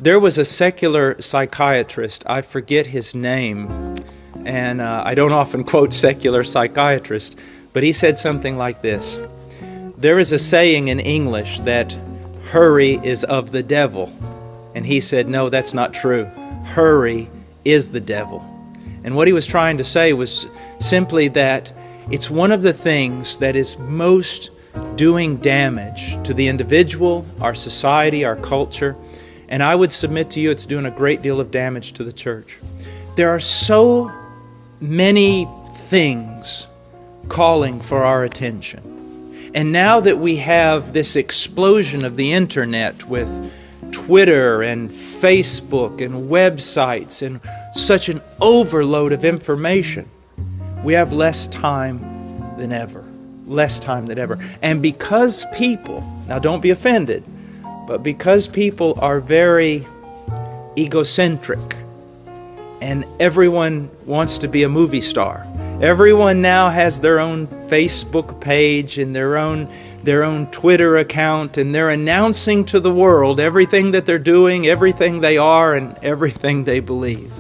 There was a secular psychiatrist, I forget his name, and I don't often quote secular psychiatrists, but he said something like this. There is a saying in English that hurry is of the devil. And he said, no, that's not true. Hurry is the devil. And what he was trying to say was simply that it's one of the things that is most doing damage to the individual, our society, our culture. And I would submit to you it's doing a great deal of damage to the church. There are so many things calling for our attention. And now that we have this explosion of the internet with Twitter and Facebook and websites and such an overload of information, we have less time than ever. Less time than ever. And because people, now don't be offended, but because people are very egocentric and everyone wants to be a movie star, everyone now has their own Facebook page and their own Twitter account, and they're announcing to the world everything that they're doing, everything they are, and everything they believe.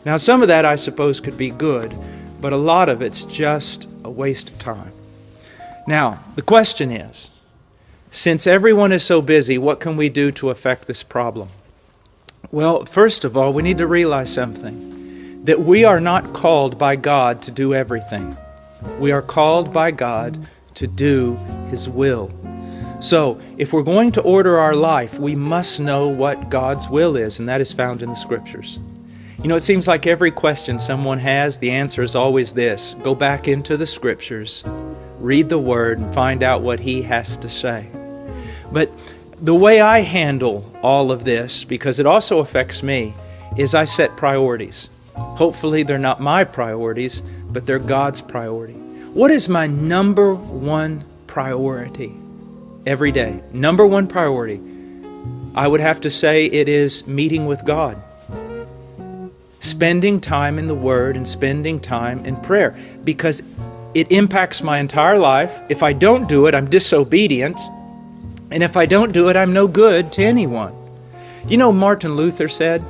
Now, some of that, I suppose, could be good, but a lot of it's just a waste of time. Now, the question is, since everyone is so busy, what can we do to affect this problem? Well, first of all, we need to realize something, that we are not called by God to do everything. We are called by God to do His will. So, if we're going to order our life, we must know what God's will is, and that is found in the Scriptures. You know, it seems like every question someone has, the answer is always this. Go back into the Scriptures, read the Word, and find out what He has to say. But the way I handle all of this, because it also affects me, is I set priorities. Hopefully they're not my priorities, but they're God's priority. What is my number one priority every day? Number one priority. I would have to say it is meeting with God. Spending time in the Word and spending time in prayer, because it impacts my entire life. If I don't do it, I'm disobedient. And if I don't do it, I'm no good to anyone. You know, Martin Luther said?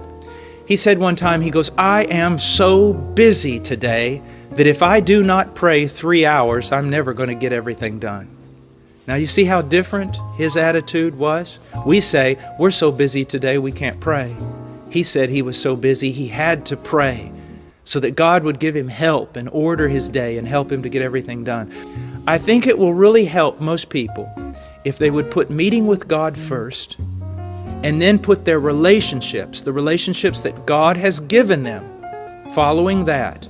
He said one time, he goes, I am so busy today that if I do not pray 3 hours, I'm never going to get everything done. Now you see how different his attitude was? We say, we're so busy today we can't pray. He said he was so busy he had to pray so that God would give him help and order his day and help him to get everything done. I think it will really help most people if they would put meeting with God first and then put their relationships, the relationships that God has given them, following that.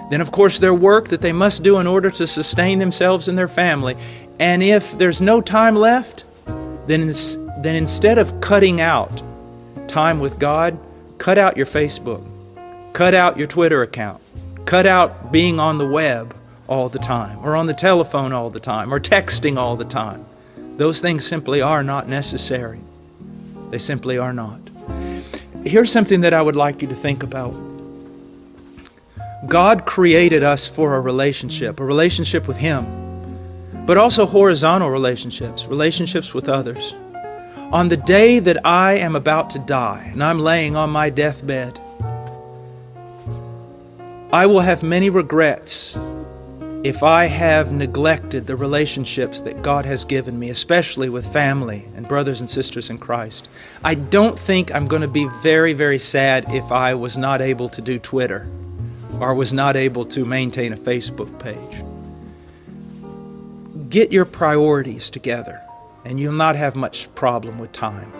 Then, of course, their work that they must do in order to sustain themselves and their family. And if there's no time left, then instead of cutting out time with God, cut out your Facebook, cut out your Twitter account, cut out being on the web all the time, or on the telephone all the time, or texting all the time. Those things simply are not necessary. They simply are not. Here's something that I would like you to think about. God created us for a relationship with Him, but also horizontal relationships with others. On the day that I am about to die and I'm laying on my deathbed, I will have many regrets if I have neglected the relationships that God has given me, especially with family and brothers and sisters in Christ. I don't think I'm going to be very, very sad if I was not able to do Twitter or was not able to maintain a Facebook page. Get your priorities together and you'll not have much problem with time.